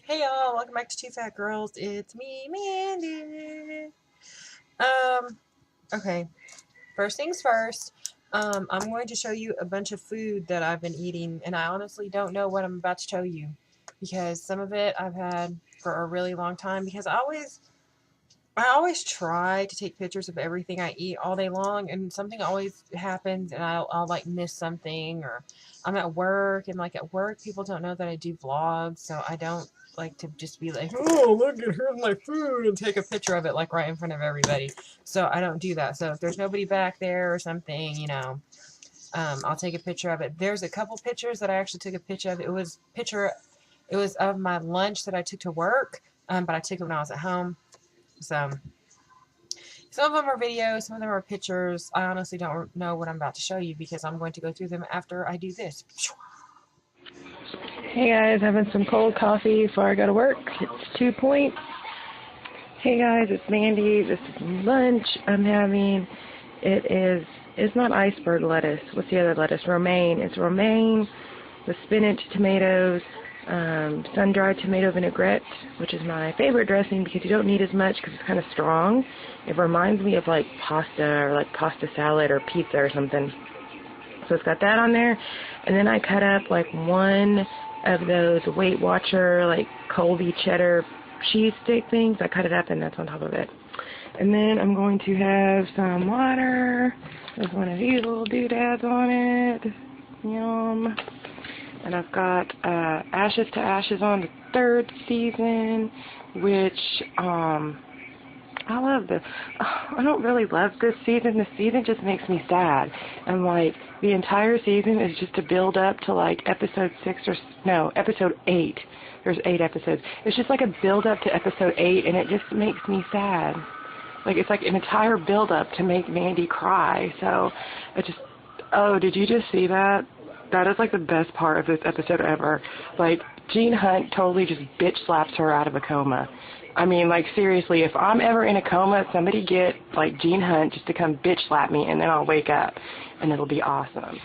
Hey y'all, welcome back to Two Fat Girls. It's me, Mandy. Okay. First things first. I'm going to show you a bunch of food that I've been eating, and I honestly don't know what I'm about to show you because some of it I've had for a really long time because I always try to take pictures of everything I eat all day long, and something always happens, and I'll like miss something, or I'm at work, and like at work, people don't know that I do vlogs, so I don't like to just be like, oh, look at here's my food, and take a picture of it like right in front of everybody. So I don't do that. So if there's nobody back there or something, I'll take a picture of it. There's a couple pictures that I actually took a picture of. It was of my lunch that I took to work, but I took it when I was at home. So some of them are videos, some of them are pictures. I honestly don't know what I'm about to show you because I'm going to go through them after I do this. Hey guys, having some cold coffee before I go to work. It's 2 points. Hey guys, it's Mandy. This is lunch I'm having. It's not iceberg lettuce. What's the other lettuce? Romaine. It's romaine with spinach, tomatoes, sun-dried tomato vinaigrette, which is my favorite dressing because you don't need as much because it's kind of strong. It reminds me of like pasta or like pasta salad or pizza or something. So it's got that on there. And then I cut up like one of those Weight Watcher like Colby cheddar cheese stick things. I cut it up and that's on top of it. And then I'm going to have some water. There's one of these little doodads on it. Yum. And I've got Ashes to Ashes on the 3rd season, which I love this. I don't really love this season. This season just makes me sad. And like the entire season is just to build up to like episode 8. There's 8 episodes. It's just like a build up to episode 8, and it just makes me sad. Like it's like an entire build up to make Mandy cry. So oh, did you just see that? That is like the best part of this episode ever. Like Gene Hunt totally just bitch slaps her out of a coma. I mean, like, seriously, if I'm ever in a coma, somebody get, like, Gene Hunt just to come bitch slap me, and then I'll wake up, and it'll be awesome.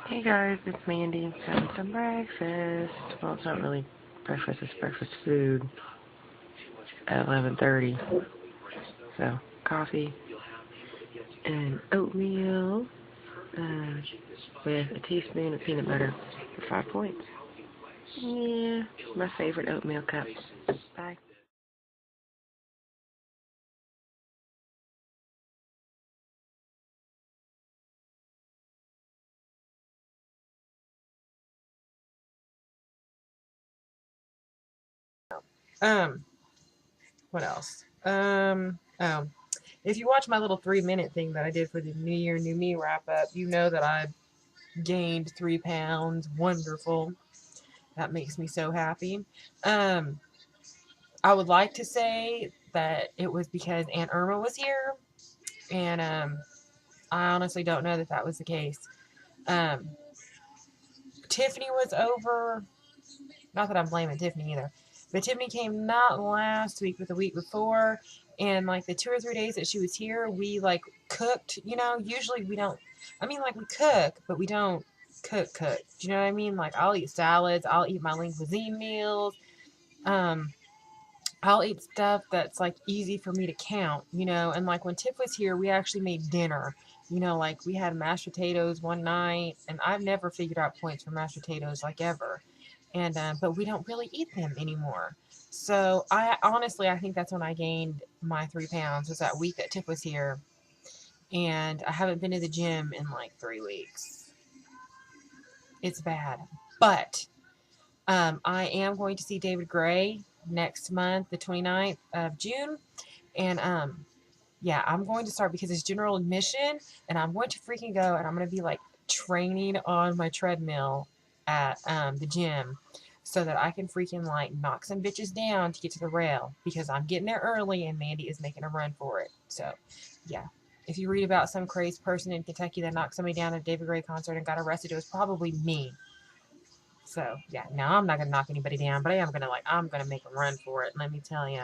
Hey, guys, it's Mandy. Having some breakfast. Well, it's not really breakfast. It's breakfast food at 11:30. So, coffee and oatmeal with a teaspoon of peanut butter for 5 points. Yeah, my favorite oatmeal cup. Bye. Um, what else? Oh, if you watch my little 3-minute thing that I did for the New Year, New Me wrap up, you know that I gained 3 pounds. Wonderful. That makes me so happy. Um, I would like to say that it was because Aunt Irma was here, and I honestly don't know that that was the case. Um, Tiffany was over. Not that I'm blaming Tiffany either, but Tiffany came not last week, but the week before. And like the 2 or 3 days that she was here, we like cooked. Usually we don't. I mean, like we cook, but we don't cook. Do you know what I mean? Like I'll eat salads. I'll eat my lean cuisine meals. Um, I'll eat stuff that's like easy for me to count, and like when Tiff was here, we actually made dinner. Like we had mashed potatoes one night, and I've never figured out points for mashed potatoes like ever. And but we don't really eat them anymore. So I think that's when I gained my 3 pounds, was that week that Tiff was here, and I haven't been to the gym in like 3 weeks. It's bad, but I am going to see David Gray next month, the 29th of June. And yeah, I'm going to start because it's general admission, and I'm going to freaking go, and I'm going to be like training on my treadmill at the gym so that I can freaking like knock some bitches down to get to the rail because I'm getting there early and Mandy is making a run for it. So yeah. If you read about some crazy person in Kentucky that knocked somebody down at a David Gray concert and got arrested, it was probably me. So yeah, no, I'm not gonna knock anybody down, but I'm gonna make a run for it. Let me tell you.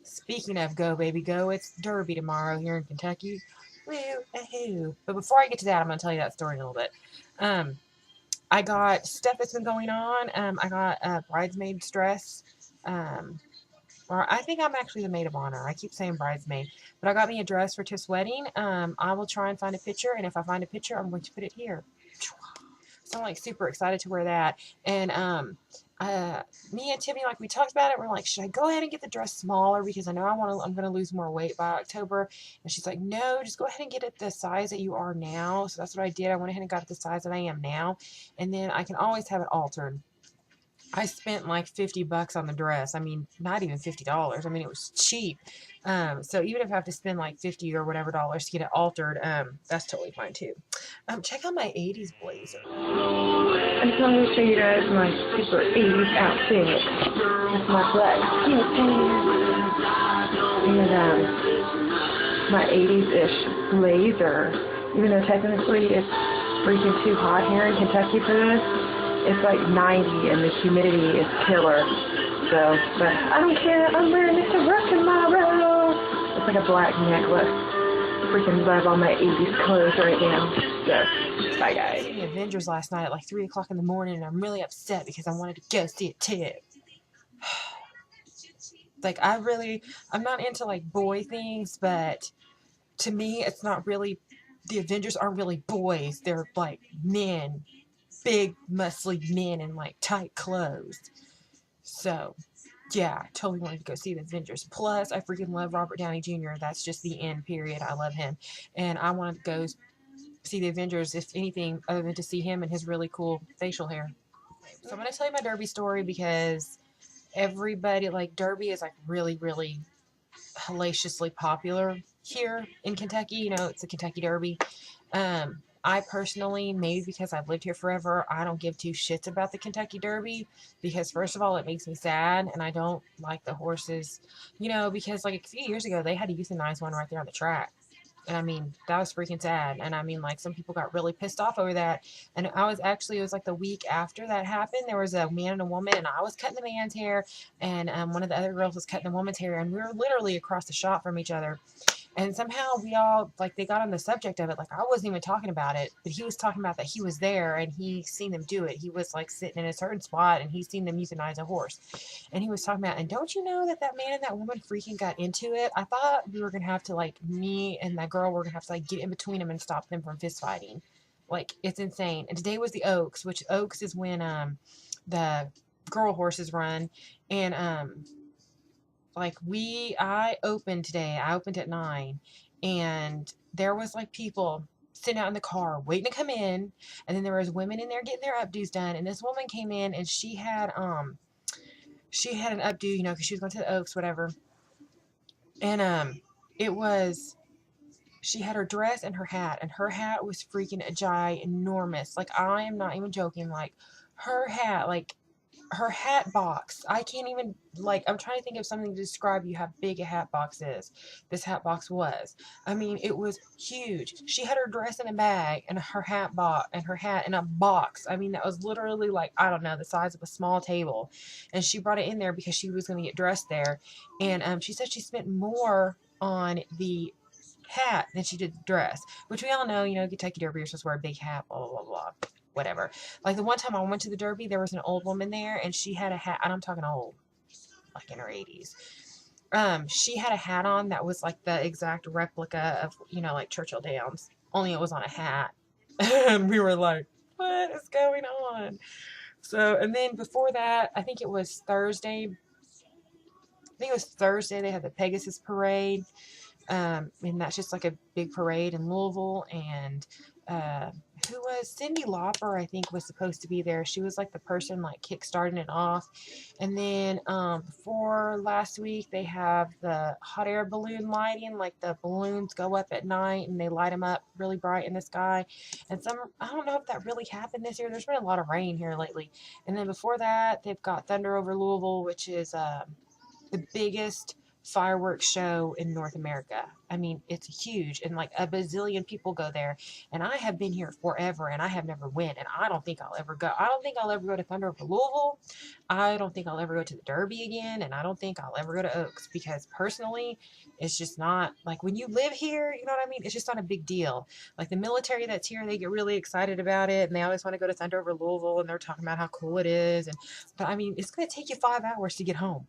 Speaking of go baby go, it's Derby tomorrow here in Kentucky. Woo, ahoo. But before I get to that, I'm gonna tell you that story in a little bit. Um, I got stuff that's been going on. I got a bridesmaid's dress. Um, or I think I'm actually the maid of honor. I keep saying bridesmaid, but I got me a dress for Tiff's wedding. I will try and find a picture, and if I find a picture, I'm going to put it here. So I'm like super excited to wear that. And me and Tiffany, like we talked about it, we're like, should I go ahead and get the dress smaller because I know I'm gonna lose more weight by October? And she's like, no, just go ahead and get it the size that you are now. So that's what I did. I went ahead and got it the size that I am now, and then I can always have it altered. I spent like $50 on the dress. I mean, not even $50. I mean, it was cheap. So even if I have to spend like 50 or whatever dollars to get it altered, that's totally fine too. Check out my 80s blazer. I just wanted to show you guys my super 80s outfit. With my black sweatpants and my 80s-ish blazer. Even though technically it's freaking too hot here in Kentucky for this, it's like 90 and the humidity is killer. So, but I don't care. I'm wearing it to work tomorrow. It's like a black necklace. Freaking love all my 80s clothes right now. So, bye guys. I seen the Avengers last night at like 3 o'clock in the morning, and I'm really upset because I wanted to go see it too. Like I'm not into like boy things, but to me, it's not really. The Avengers aren't really boys. They're like men, big, muscly men in like tight clothes. So, yeah, I totally wanted to go see the Avengers. Plus, I freaking love Robert Downey Jr. That's just the end, period. I love him. And I wanted to go see the Avengers, if anything, other than to see him and his really cool facial hair. So, I'm going to tell you my Derby story because everybody, like, Derby is like really, really hellaciously popular here in Kentucky. You know, it's the Kentucky Derby. I personally, maybe because I've lived here forever, I don't give two shits about the Kentucky Derby because, first of all, it makes me sad and I don't like the horses, you know, because like a few years ago they had to euthanize one right there on the track. And I mean, that was freaking sad. And I mean, like, some people got really pissed off over that. And it was like the week after that happened. There was a man and a woman, and I was cutting the man's hair, and one of the other girls was cutting the woman's hair, and we were literally across the shop from each other. And somehow we all, like, they got on the subject of it. Like, I wasn't even talking about it, but he was talking about that he was there and he seen them do it. He was, like, sitting in a certain spot and he seen them euthanize a horse. And he was talking about, and don't you know that that man and that woman freaking got into it? I thought we were going to have to, like, me and that girl were going to have to, like, get in between them and stop them from fist fighting. Like, it's insane. And today was the Oaks, which Oaks is when the girl horses run. And like I opened today. I opened at 9, and there was like people sitting out in the car waiting to come in, and then there was women in there getting their updos done. And this woman came in, and she had an updo, you know, because she was going to the Oaks, whatever. And it was she had her dress and her hat was freaking ginormous. Like, I am not even joking. Like, her hat box. I can't even, like, I'm trying to think of something to describe you how big a hat box is. This hat box was. I mean, it was huge. She had her dress in a bag and her hat in a box. I mean, that was literally like, I don't know, the size of a small table. And she brought it in there because she was going to get dressed there. And she said she spent more on the hat than she did the dress, which we all know, you know, Kentucky Derby, you're supposed to wear a big hat, blah, blah, blah, blah. Whatever. Like, the one time I went to the Derby, there was an old woman there, and she had a hat, and I'm talking old, like in her 80s. She had a hat on that was like the exact replica of, you know, like Churchill Downs, only it was on a hat. And we were like, what is going on? So, and then before that, I think it was Thursday. They had the Pegasus parade. And that's just like a big parade in Louisville. And who was Cyndi Lauper, I think, was supposed to be there. She was like the person like kickstarting it off. And then before last week, they have the hot air balloon lighting. Like, the balloons go up at night and they light them up really bright in the sky. And I don't know if that really happened this year. There's been a lot of rain here lately. And then before that, they've got Thunder Over Louisville, which is the biggest fireworks show in North America. I mean, it's huge, and like a bazillion people go there. And I have been here forever, and I have never went, and I don't think I'll ever go. I don't think I'll ever go to Thunder over Louisville. I don't think I'll ever go to the Derby again, and I don't think I'll ever go to Oaks, because personally, it's just not like, when you live here, you know what I mean? It's just not a big deal. Like the military that's here, they get really excited about it, and they always want to go to Thunder over Louisville, and they're talking about how cool it is. And but I mean, it's going to take you 5 hours to get home.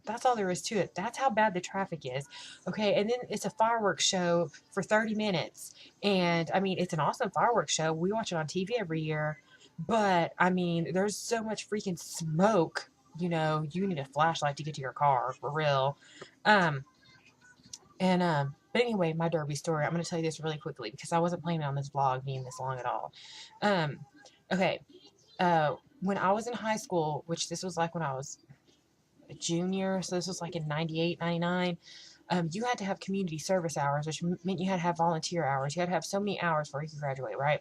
That's all there is to it. That's how bad the traffic is. Okay. And then it's a fireworks show for 30 minutes. And I mean, it's an awesome fireworks show. We watch it on TV every year. But I mean, there's so much freaking smoke. You need a flashlight to get to your car, for real. Um, but anyway, my Derby story. I'm going to tell you this really quickly because I wasn't planning on this vlog being this long at all. Um, okay. When I was in high school, which this was like when I was a junior, so this was like in 98, 99. You had to have community service hours, which meant you had to have volunteer hours. You had to have so many hours before you could graduate, right?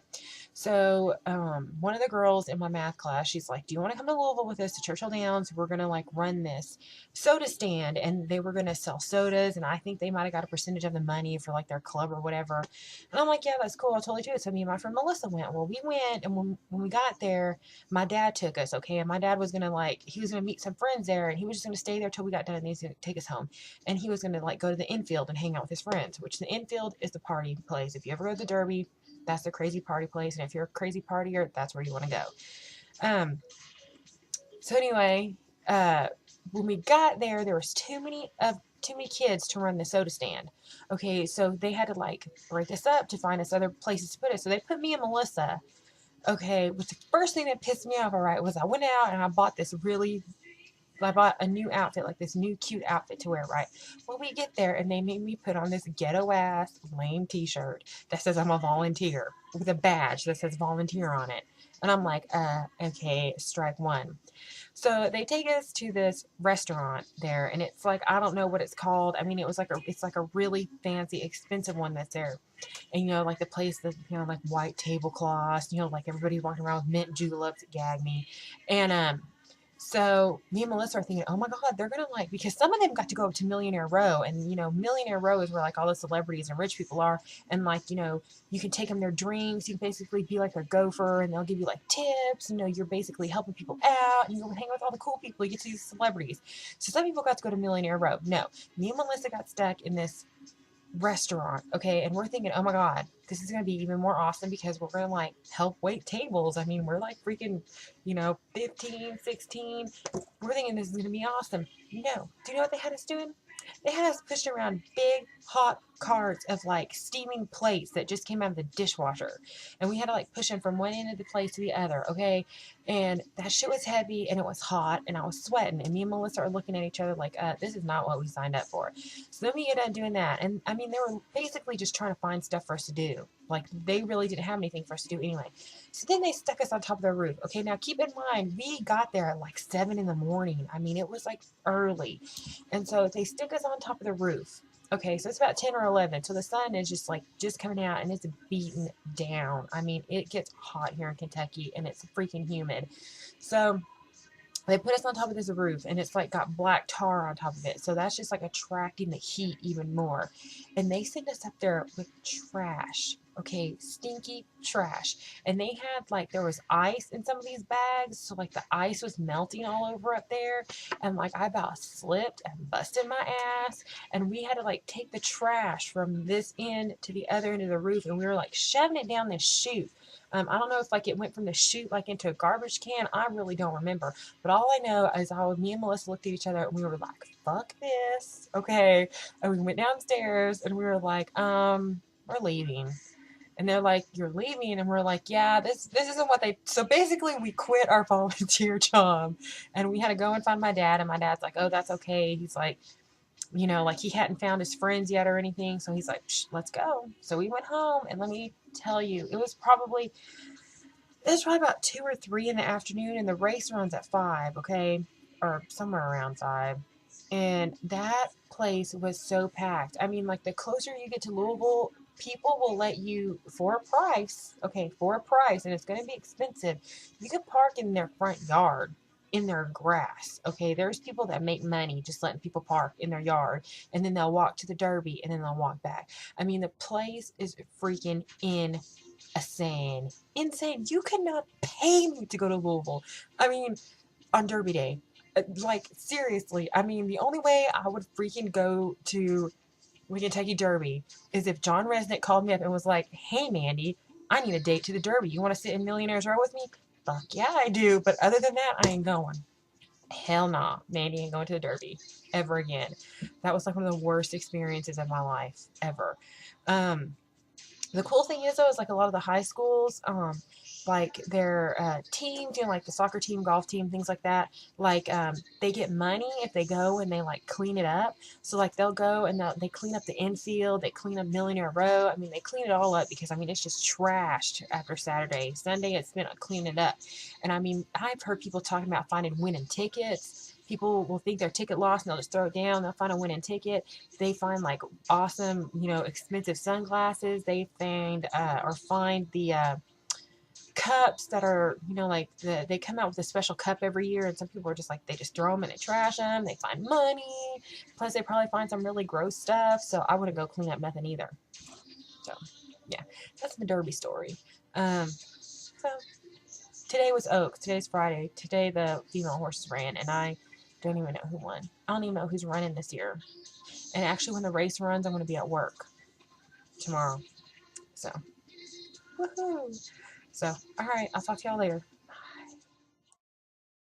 So one of the girls in my math class, she's like, do you want to come to Louisville with us to Churchill Downs? We're going to like run this soda stand, and they were going to sell sodas, and I think they might have got a percentage of the money for like their club or whatever. And I'm like, yeah, that's cool. I'll totally do it. So me and my friend Melissa went. Well, we went, and when we got there, my dad took us, okay? And my dad was going to he was going to meet some friends there, and he was just going to stay there till we got done, and he was going to take us home. And he was going to like go to the infield and hang out with his friends, which the infield is the party place. If you ever go to the Derby, that's the crazy party place. And if you're a crazy partier, that's where you want to go. So anyway, when we got there, there was too many kids to run the soda stand. Okay, so they had to like break us up to find us other places to put us. So they put me and Melissa. Okay, but the first thing that pissed me off, all right, was I went out and I bought a new outfit, like this new cute outfit to wear, right? Well, we get there and they made me put on this ghetto ass lame t-shirt that says I'm a volunteer with a badge that says volunteer on it. And I'm like, okay, strike one. So they take us to this restaurant there, and it's like, I don't know what it's called. I mean, it's like a really fancy, expensive one that's there. And like the place that, like white tablecloths, like everybody's walking around with mint juleps that gag me. And so me and Melissa are thinking, oh my God, they're going to like, because some of them got to go up to Millionaire Row, and, Millionaire Row is where like all the celebrities and rich people are. And like, you can take them their drinks. You can basically be like their gopher, and they'll give you like tips. You're basically helping people out, and you hang out with all the cool people. You get to see celebrities. So some people got to go to Millionaire Row. No, me and Melissa got stuck in this restaurant, okay? And we're thinking, oh my God, this is going to be even more awesome because we're going to like help wait tables. I mean, we're like freaking, 15, 16. We're thinking this is going to be awesome. No. Do you know what they had us doing? They had us pushing around big hot carts of like steaming plates that just came out of the dishwasher. And we had to like push them from one end of the place to the other, okay? And that shit was heavy, and it was hot, and I was sweating. And me and Melissa are looking at each other like, this is not what we signed up for. So then we get done doing that. And I mean, they were basically just trying to find stuff for us to do. Like, they really didn't have anything for us to do anyway. So then they stuck us on top of their roof. Okay, now keep in mind, we got there at like 7 in the morning. I mean, it was like early. And so they stick us on top of the roof. Okay, so it's about 10 or 11. So the sun is just coming out, and it's beaten down. I mean, it gets hot here in Kentucky, and it's freaking humid. So they put us on top of this roof, and it's like got black tar on top of it. So that's just like attracting the heat even more. And they sent us up there with trash. Okay, stinky trash. And they had like, there was ice in some of these bags. So like the ice was melting all over up there. And like I about slipped and busted my ass. And we had to like take the trash from this end to the other end of the roof. And we were like shoving it down this chute. I don't know if like it went from the chute like into a garbage can. I really don't remember. But all I know is me and Melissa looked at each other, and we were like, fuck this. Okay. And we went downstairs, and we were like, we're leaving. And they're like, you're leaving? And we're like, yeah, this isn't what they... So basically we quit our volunteer job, and we had to go and find my dad. And my dad's like, oh, that's okay. He's like, like he hadn't found his friends yet or anything. So he's like, let's go. So we went home, and let me tell you, it was probably about 2 or 3 in the afternoon, and the race runs at 5, okay? Or somewhere around 5. And that place was so packed. I mean, like, the closer you get to Louisville, people will let you, for a price, okay, for a price, and it's going to be expensive, you can park in their front yard. in their grass. Okay, there's people that make money just letting people park in their yard, and then they'll walk to the Derby, and then they'll walk back. I mean, the place is freaking insane. Insane. You cannot pay me to go to Louisville. I mean, on Derby Day. Like, seriously. I mean, the only way I would freaking go to the Kentucky Derby is if John Resnick called me up and was like, hey, Mandy, I need a date to the Derby. You want to sit in Millionaire's Row with me? Fuck yeah, I do. But other than that, I ain't going. Hell nah. Mandy ain't going to the Derby ever again. That was like one of the worst experiences of my life ever. The cool thing is though, is like a lot of the high schools, like their teams, you know, like the soccer team, golf team, things like that, like they get money if they go and they like clean it up. So like they'll go and they clean up the infield, they clean up Millionaire Row. I mean, they clean it all up because I mean it's just trashed after Saturday. Sunday it's spent on cleaning it up. And I mean, I've heard people talking about finding winning tickets. People will think their ticket lost and they'll just throw it down. They'll find a winning ticket. They find like awesome, you know, expensive sunglasses. They find or find the cups that are, you know, like they come out with a special cup every year, and some people are just like they just throw them and they trash them. They find money. Plus, they probably find some really gross stuff. So I wouldn't go clean up nothing either. So yeah, that's my Derby story. So today was Oaks. Today's Friday. Today the female horses ran, and I don't even know who won. I don't even know who's running this year. And actually, when the race runs, I'm going to be at work tomorrow. So, woohoo! So, all right, I'll talk to y'all later.